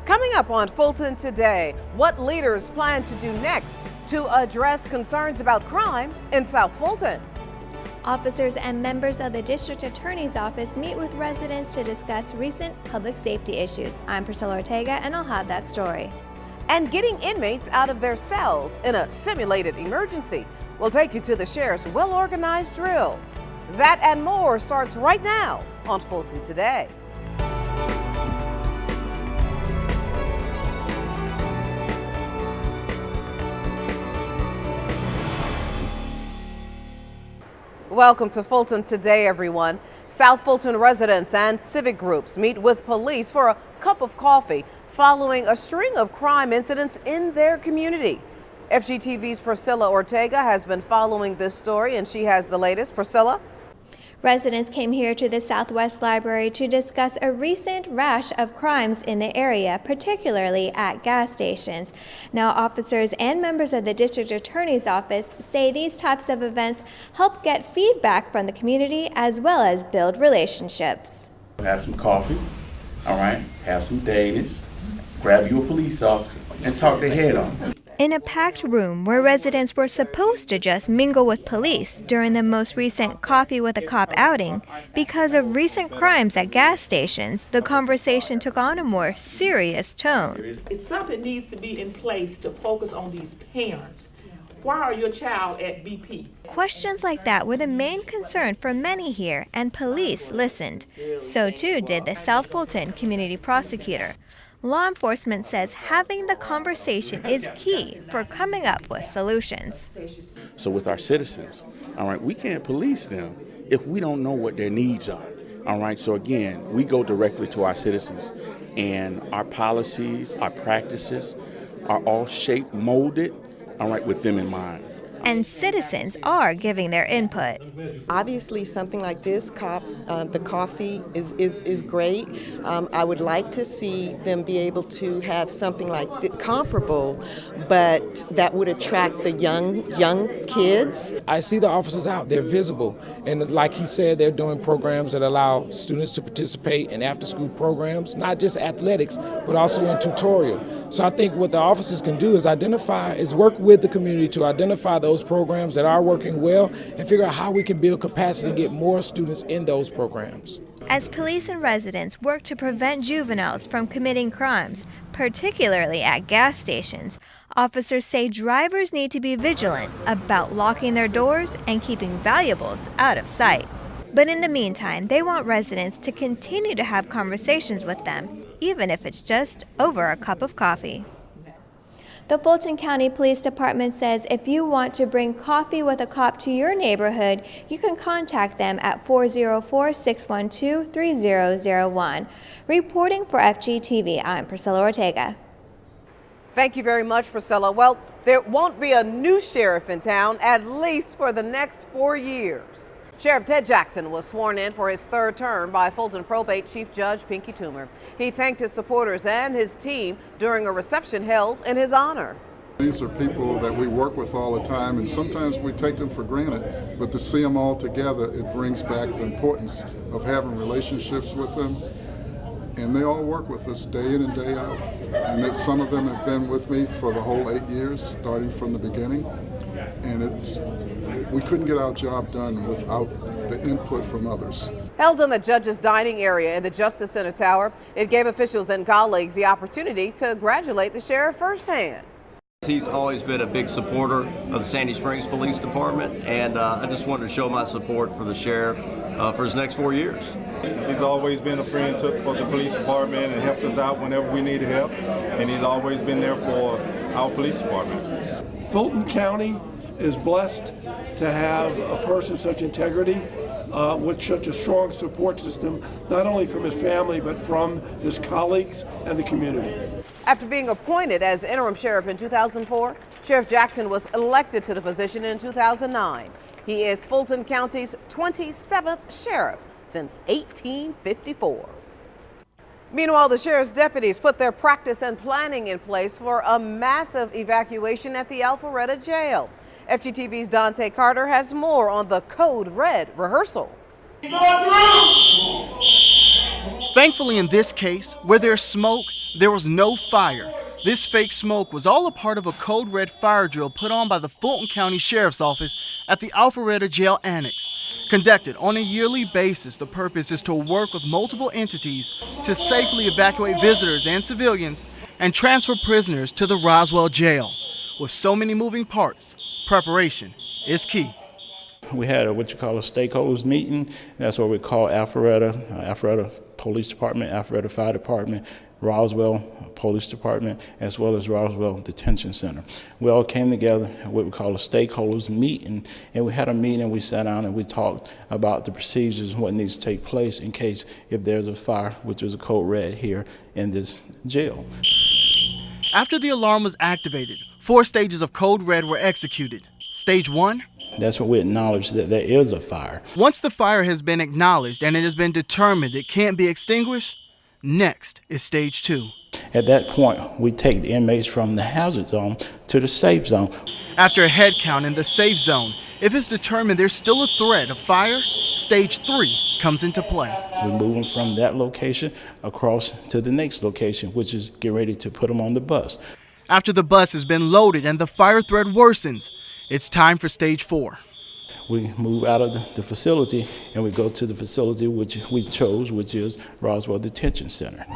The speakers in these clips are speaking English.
Coming up on Fulton Today, what leaders plan to do next to address concerns about crime in South Fulton. Officers and members of the District Attorney's Office meet with residents to discuss recent public safety issues. I'm Priscilla Ortega, and I'll have that story. And getting inmates out of their cells in a simulated emergency. We'll take you to the sheriff's well-organized drill. That and more starts right now on Fulton Today. Welcome to Fulton Today, everyone. South Fulton residents and civic groups meet with police for a cup of coffee following a string of crime incidents in their community. FGTV's Priscilla Ortega has been following this story, and she has the latest. Priscilla? Residents came here to the Southwest Library to discuss a recent rash of crimes in the area, particularly at gas stations. Now, officers and members of the District Attorney's Office say these types of events help get feedback from the community as well as build relationships. Have some coffee, all right? Have some Danish, grab you a police officer, and talk their head on. In a packed room where residents were supposed to just mingle with police during the most recent Coffee with a Cop outing, because of recent crimes at gas stations, the conversation took on a more serious tone. Something needs to be in place to focus on these parents. Why are your child at BP? Questions like that were the main concern for many here, and police listened. So too did the South Fulton community prosecutor. Law enforcement says having the conversation is key for coming up with solutions. So with our citizens, all right, we can't police them if we don't know what their needs are. All right, so again, we go directly to our citizens, and our policies, our practices are all shaped, molded, all right, with them in mind. And citizens are giving their input. Obviously, something like this, the coffee is great. I would like to see them be able to have something like comparable, but that would attract the young kids. I see the officers out, they're visible. And like he said, they're doing programs that allow students to participate in after-school programs, not just athletics, but also in tutorial. So I think what the officers can do is work with the community to identify those programs that are working well and figure out how we can build capacity and get more students in those programs. As police and residents work to prevent juveniles from committing crimes, particularly at gas stations, officers say drivers need to be vigilant about locking their doors and keeping valuables out of sight. But in the meantime, they want residents to continue to have conversations with them, even if it's just over a cup of coffee. The Fulton County Police Department says if you want to bring Coffee with a Cop to your neighborhood, you can contact them at 404-612-3001. Reporting for FGTV, I'm Priscilla Ortega. Thank you very much, Priscilla. Well, there won't be a new sheriff in town, at least for the next 4 years. Sheriff Ted Jackson was sworn in for his third term by Fulton Probate Chief Judge Pinky Toomer. He thanked his supporters and his team during a reception held in his honor. These are people that we work with all the time, and sometimes we take them for granted, but to see them all together, it brings back the importance of having relationships with them. And they all work with us day in and day out. And some of them have been with me for the whole 8 years, starting from the beginning. And we couldn't get our job done without the input from others. Held in the judge's dining area in the Justice Center Tower, it gave officials and colleagues the opportunity to congratulate the sheriff firsthand. He's always been a big supporter of the Sandy Springs Police Department, and I just wanted to show my support for the sheriff for his next 4 years. He's always been a friend for the police department and helped us out whenever we needed help, and he's always been there for our police department. Fulton County is blessed to have a person of such integrity with such a strong support system, not only from his family, but from his colleagues and the community. After being appointed as interim sheriff in 2004, Sheriff Jackson was elected to the position in 2009. He is Fulton County's 27th sheriff since 1854. Meanwhile, the sheriff's deputies put their practice and planning in place for a massive evacuation at the Alpharetta jail. FGTV's Dante Carter has more on the Code Red rehearsal. Go through! Thankfully, in this case, where there's smoke, there was no fire. This fake smoke was all a part of a code red fire drill put on by the Fulton County Sheriff's Office at the Alpharetta Jail Annex. Conducted on a yearly basis, the purpose is to work with multiple entities to safely evacuate visitors and civilians and transfer prisoners to the Roswell Jail. With so many moving parts, preparation is key. We had what you call a stakeholders meeting. That's what we call Alpharetta Police Department, Alpharetta Fire Department, Roswell Police Department, as well as Roswell Detention Center. We all came together at what we call a stakeholders meeting, and we had a meeting, we sat down and we talked about the procedures and what needs to take place in case if there's a fire, which is a code red here in this jail. After the alarm was activated, 4 stages of code red were executed. Stage 1. That's when we acknowledge that there is a fire. Once the fire has been acknowledged and it has been determined it can't be extinguished, next is stage 2. At that point, we take the inmates from the hazard zone to the safe zone. After a head count in the safe zone, if it's determined there's still a threat of fire, stage 3 comes into play. We move them from that location across to the next location, which is get ready to put them on the bus. After the bus has been loaded and the fire threat worsens, it's time for stage 4. We move out of the facility and we go to the facility which we chose, which is Roswell Detention Center.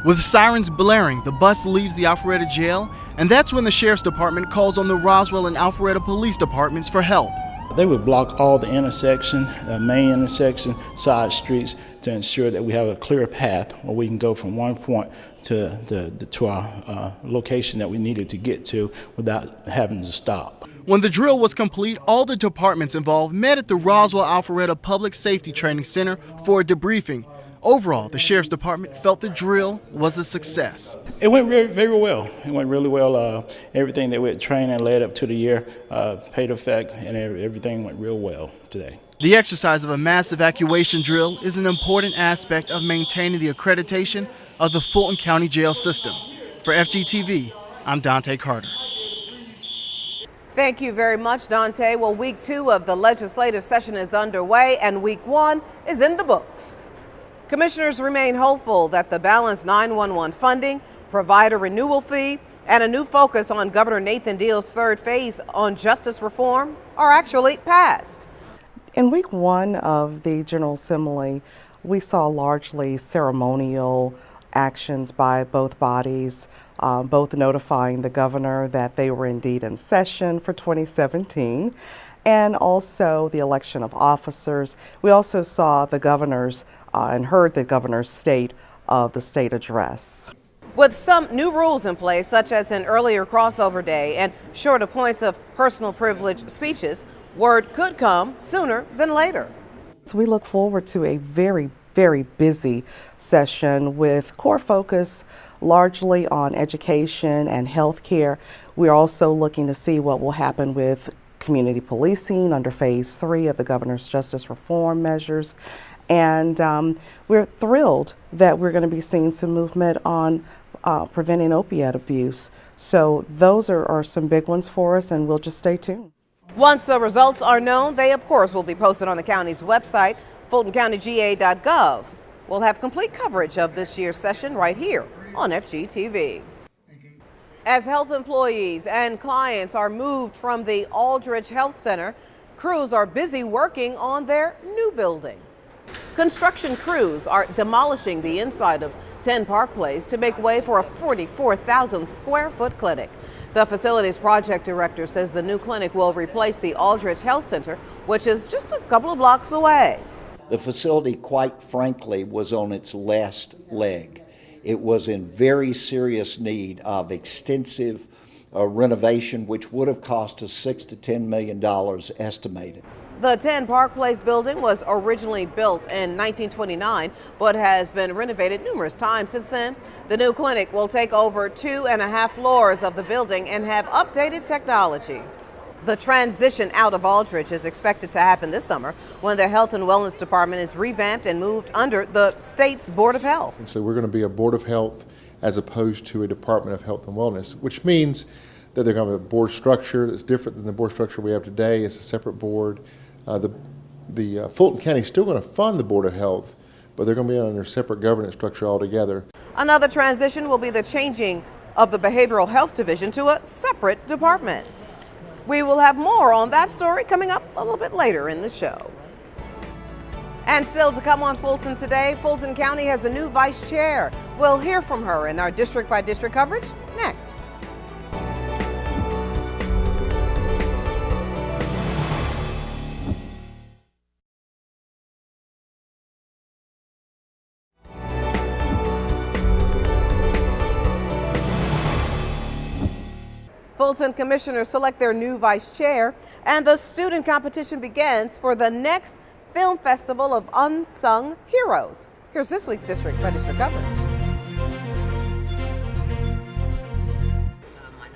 With sirens blaring, the bus leaves the Alpharetta Jail, and that's when the Sheriff's Department calls on the Roswell and Alpharetta Police Departments for help. They would block all the intersection, main intersection, side streets to ensure that we have a clear path where we can go from one point to our location that we needed to get to without having to stop. When the drill was complete, all the departments involved met at the Roswell Alpharetta Public Safety Training Center for a debriefing. Overall, the Sheriff's Department felt the drill was a success. It went very well. It went really well. Everything that we had trained and led up to the year paid effect, and everything went real well today. The exercise of a mass evacuation drill is an important aspect of maintaining the accreditation of the Fulton County Jail System. For FGTV, I'm Dante Carter. Thank you very much, Dante. Well, week 2 of the legislative session is underway, and week 1 is in the books. Commissioners remain hopeful that the balanced 911 funding, provider renewal fee, and a new focus on Governor Nathan Deal's 3rd phase on justice reform are actually passed. In week 1 of the General Assembly, we saw largely ceremonial actions by both bodies, both notifying the governor that they were indeed in session for 2017, and also the election of officers. We also saw the governor's and heard the governor's state of the state address. With some new rules in place, such as an earlier crossover day and shorter points of personal privilege speeches, word could come sooner than later. So we look forward to a very busy session with core focus largely on education and health care. We're also looking to see what will happen with community policing under phase 3 of the governor's justice reform measures. And we're thrilled that we're going to be seeing some movement on preventing opiate abuse. So those are some big ones for us, and we'll just stay tuned. Once the results are known, they of course will be posted on the county's website, fultoncountyga.gov. We'll have complete coverage of this year's session right here on FGTV. As health employees and clients are moved from the Aldridge Health Center, crews are busy working on their new building. Construction crews are demolishing the inside of 10 Park Place to make way for a 44,000 square foot clinic. The facility's project director says the new clinic will replace the Aldridge Health Center, which is just a couple of blocks away. The facility, quite frankly, was on its last leg. It was in very serious need of extensive renovation, which would have cost us $6 to $10 million estimated. The 10 Park Place building was originally built in 1929, but has been renovated numerous times since then. The new clinic will take over 2.5 floors of the building and have updated technology. The transition out of Aldridge is expected to happen this summer when the Health and Wellness Department is revamped and moved under the state's Board of Health. So we're going to be a Board of Health as opposed to a Department of Health and Wellness, which means that they're going to have a board structure that's different than the board structure we have today. It's a separate board. The The Fulton County is still going to fund the Board of Health, but they're going to be under a separate governance structure altogether. Another transition will be the changing of the Behavioral Health Division to a separate department. We will have more on that story coming up a little bit later in the show. And still to come on Fulton Today, Fulton County has a new vice chair. We'll hear from her in our district by district coverage next. Fulton commissioners select their new vice chair, and the student competition begins for the next Film Festival of Unsung Heroes. Here's this week's district by district coverage.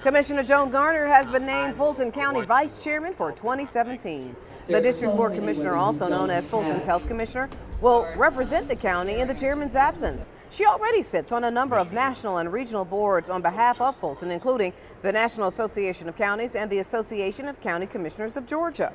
Commissioner Joan Garner has been named Fulton County Vice Chairman for 2017. The District 4 Commissioner, also known as Fulton's Health Commissioner, will represent the county in the chairman's absence. She already sits on a number of national and regional boards on behalf of Fulton, including the National Association of Counties and the Association of County Commissioners of Georgia.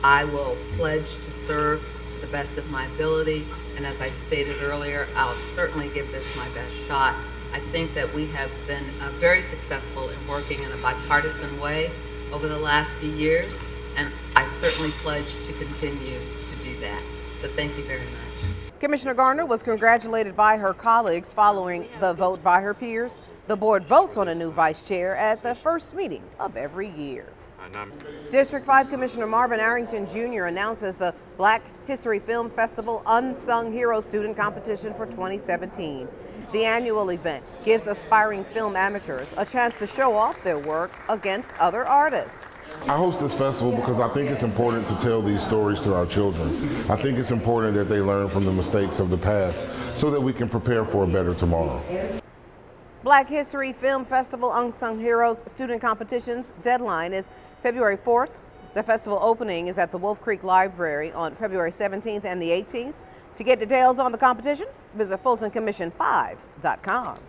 I will pledge to serve to the best of my ability, and as I stated earlier, I'll certainly give this my best shot. I think that we have been very successful in working in a bipartisan way over the last few years, and I certainly pledge to continue to do that. So thank you very much. Commissioner Garner was congratulated by her colleagues following the vote by her peers. The board votes on a new vice chair at the first meeting of every year. District 5 Commissioner Marvin Arrington Jr. announces the Black History Film Festival Unsung Hero Student Competition for 2017. The annual event gives aspiring film amateurs a chance to show off their work against other artists. I host this festival because I think it's important to tell these stories to our children. I think it's important that they learn from the mistakes of the past so that we can prepare for a better tomorrow. Black History Film Festival Unsung Heroes student competition's deadline is February 4th. The festival opening is at the Wolf Creek Library on February 17th and the 18th. To get details on the competition, visit FultonCommission5.com.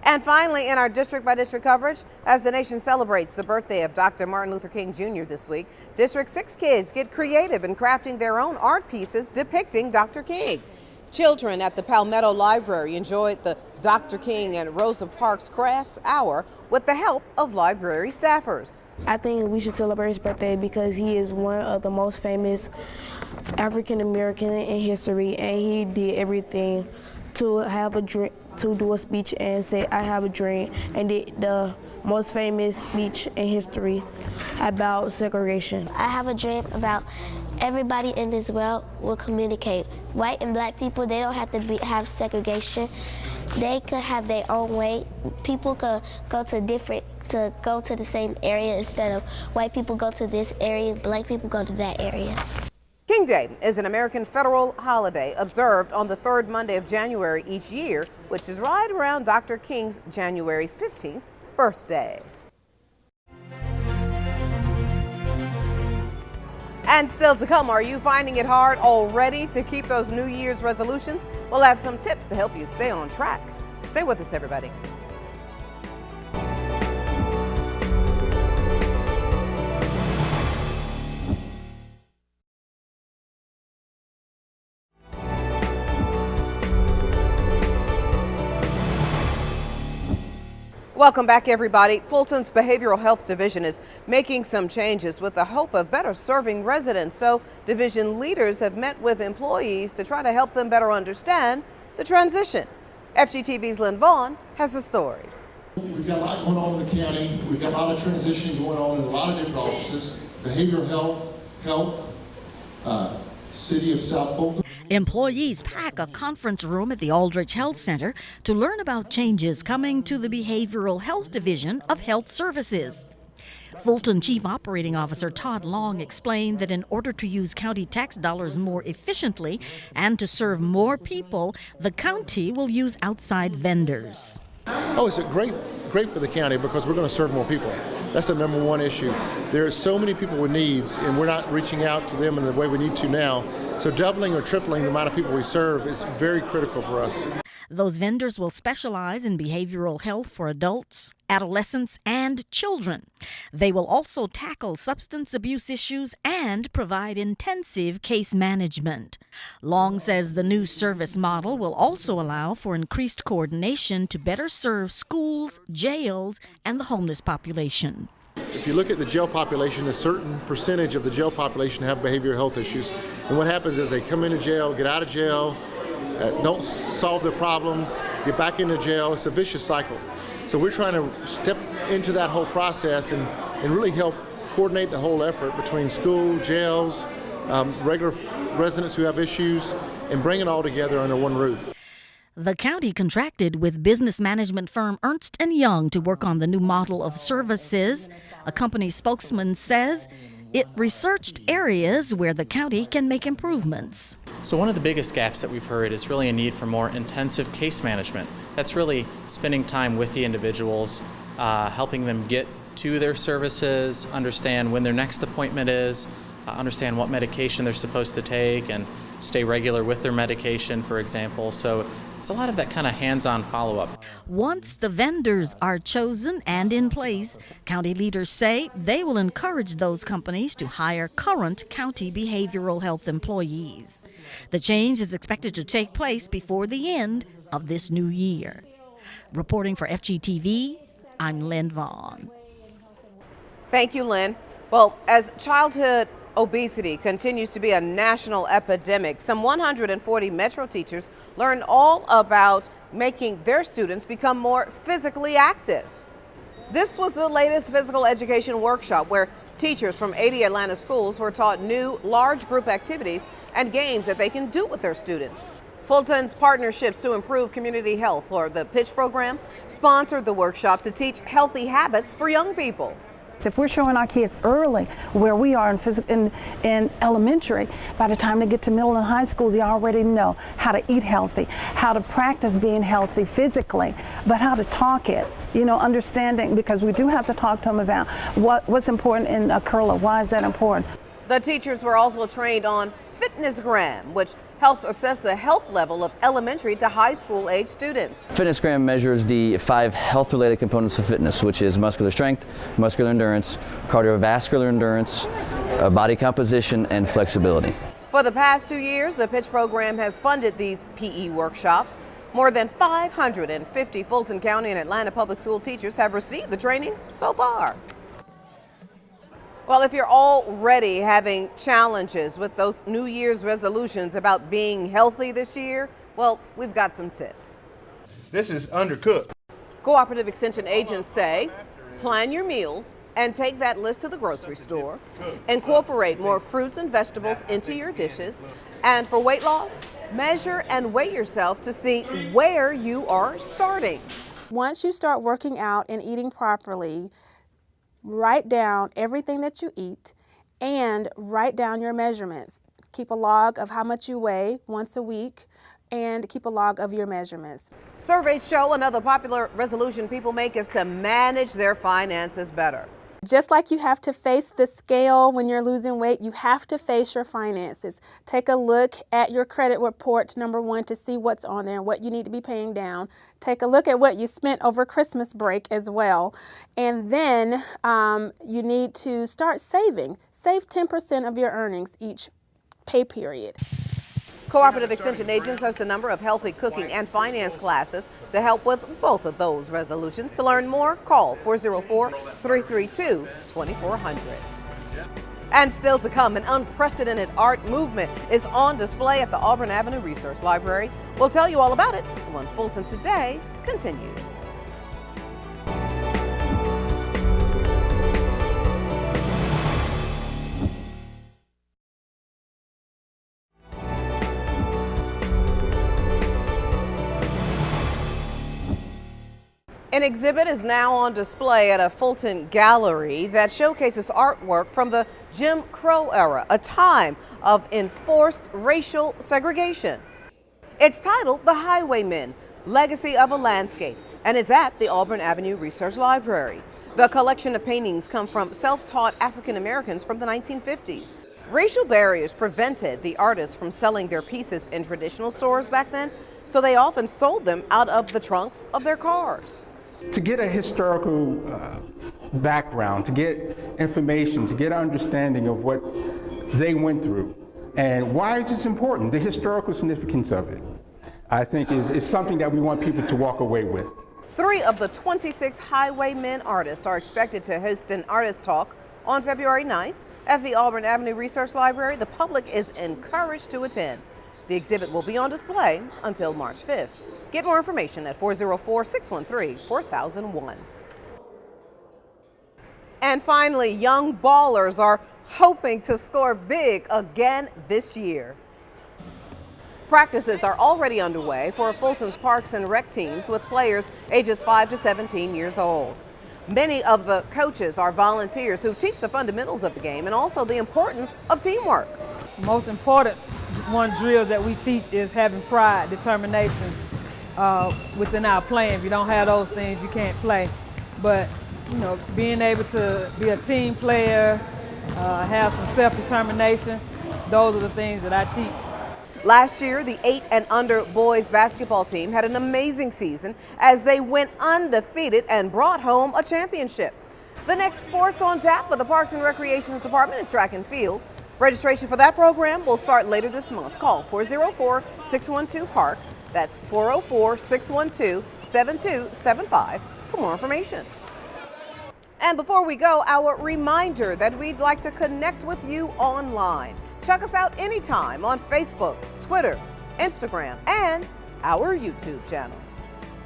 And finally, in our district by district coverage, as the nation celebrates the birthday of Dr. Martin Luther King Jr. this week, District 6 kids get creative in crafting their own art pieces depicting Dr. King. Children at the Palmetto Library enjoyed the Dr. King and Rosa Parks Crafts Hour with the help of library staffers. I think we should celebrate his birthday because he is one of the most famous African American in history, and he did everything to have a dream, to do a speech and say, "I have a dream," and did the most famous speech in history about segregation. I have a dream about everybody in this world will communicate. White and black people, they don't have to have segregation. They could have their own way. People could go to the same area instead of white people go to this area, black people go to that area. King Day is an American federal holiday observed on the third Monday of January each year, which is right around Dr. King's January 15th birthday. And still to come, are you finding it hard already to keep those New Year's resolutions? We'll have some tips to help you stay on track. Stay with us, everybody. Welcome back, everybody. Fulton's Behavioral Health Division is making some changes with the hope of better serving residents. So division leaders have met with employees to try to help them better understand the transition. FGTV's Lynn Vaughn has the story. We've got a lot going on in the county. We've got a lot of transition going on in a lot of different offices. Behavioral health, City of South Fulton. Employees pack a conference room at the Aldrich Health Center to learn about changes coming to the Behavioral Health Division of Health Services. Fulton Chief Operating Officer Todd Long explained that in order to use county tax dollars more efficiently and to serve more people, the county will use outside vendors. Oh, it's great for the county because we're going to serve more people. That's the number one issue. There are so many people with needs, and we're not reaching out to them in the way we need to now. So doubling or tripling the amount of people we serve is very critical for us. Those vendors will specialize in behavioral health for adults, adolescents, and children. They will also tackle substance abuse issues and provide intensive case management. Long says the new service model will also allow for increased coordination to better serve schools, jails, and the homeless population. If you look at the jail population, a certain percentage of the jail population have behavioral health issues. And what happens is they come into jail, get out of jail, don't solve their problems, get back into jail. It's a vicious cycle. So we're trying to step into that whole process and really help coordinate the whole effort between school, jails, regular residents who have issues, and bring it all together under one roof. The county contracted with business management firm Ernst & Young to work on the new model of services. A company spokesman says it researched areas where the county can make improvements. So one of the biggest gaps that we've heard is really a need for more intensive case management. That's really spending time with the individuals, helping them get to their services, understand when their next appointment is, understand what medication they're supposed to take, and stay regular with their medication, for example. So it's a lot of that kind of hands-on follow-up. Once the vendors are chosen and in place, county leaders say they will encourage those companies to hire current county behavioral health employees. The change is expected to take place before the end of this new year. Reporting for FGTV, I'm Lynn Vaughn. Thank you, Lynn. Well, as childhood obesity continues to be a national epidemic, some 140 Metro teachers learned all about making their students become more physically active. This was the latest physical education workshop where teachers from 80 Atlanta schools were taught new large group activities and games that they can do with their students. Fulton's Partnerships to Improve Community Health, or the PITCH program, sponsored the workshop to teach healthy habits for young people. If we're showing our kids early where we are in elementary, by the time they get to middle and high school, they already know how to eat healthy, how to practice being healthy physically, but how to talk it, understanding, because we do have to talk to them about what's important in a curler. Why is that important? The teachers were also trained on FitnessGram, which helps assess the health level of elementary to high school age students. FitnessGram measures the 5 health-related components of fitness, which is muscular strength, muscular endurance, cardiovascular endurance, body composition, and flexibility. For the past 2 years, the PITCH program has funded these PE workshops. More than 550 Fulton County and Atlanta public school teachers have received the training so far. Well, if you're already having challenges with those New Year's resolutions about being healthy this year, well, we've got some tips. This is undercooked. Cooperative Extension agents say, plan your meals and take that list to the grocery store. Incorporate more fruits and vegetables into your dishes. And for weight loss, measure and weigh yourself to see where you are starting. Once you start working out and eating properly, write down everything that you eat and write down your measurements. Keep a log of how much you weigh once a week and keep a log of your measurements. Surveys show another popular resolution people make is to manage their finances better. Just like you have to face the scale when you're losing weight, you have to face your finances. Take a look at your credit report, number one, to see what's on there and what you need to be paying down. Take a look at what you spent over Christmas break as well. And then you need to start saving. Save 10% of your earnings each pay period. Cooperative Extension agents host a number of healthy cooking and finance classes to help with both of those resolutions. To learn more, call 404-332-2400. And still to come, an unprecedented art movement is on display at the Auburn Avenue Research Library. We'll tell you all about it when Fulton Today continues. An exhibit is now on display at a Fulton gallery that showcases artwork from the Jim Crow era, a time of enforced racial segregation. It's titled The Highwaymen Legacy of a Landscape and is at the Auburn Avenue Research Library. The collection of paintings come from self-taught African Americans from the 1950s. Racial barriers prevented the artists from selling their pieces in traditional stores back then, so they often sold them out of the trunks of their cars. To get a historical background, to get information, to get an understanding of what they went through and why is this important, the historical significance of it, I think is something that we want people to walk away with. 3 of the 26 Highwaymen artists are expected to host an artist talk on February 9th at the Auburn Avenue Research Library. The public is encouraged to attend. The exhibit will be on display until March 5th. Get more information at 404-613-4001. And finally, young ballers are hoping to score big again this year. Practices are already underway for Fulton's Parks and Rec teams with players ages 5 to 17 years old. Many of the coaches are volunteers who teach the fundamentals of the game and also the importance of teamwork. The most important one drill that we teach is having pride, determination within our playing. If you don't have those things, you can't play. But, you know, being able to be a team player, have some self-determination, those are the things that I teach. Last year, the 8 and under boys basketball team had an amazing season as they went undefeated and brought home a championship. The next sports on tap for the Parks and Recreations Department is track and field. Registration for that program will start later this month. Call 404-612-PARK. That's 404-612-7275 for more information. And before we go, our reminder that we'd like to connect with you online. Check us out anytime on Facebook, Twitter, Instagram, and our YouTube channel.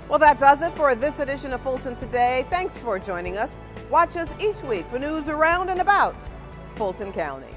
Well, that does it for this edition of Fulton Today. Thanks for joining us. Watch us each week for news around and about Fulton County.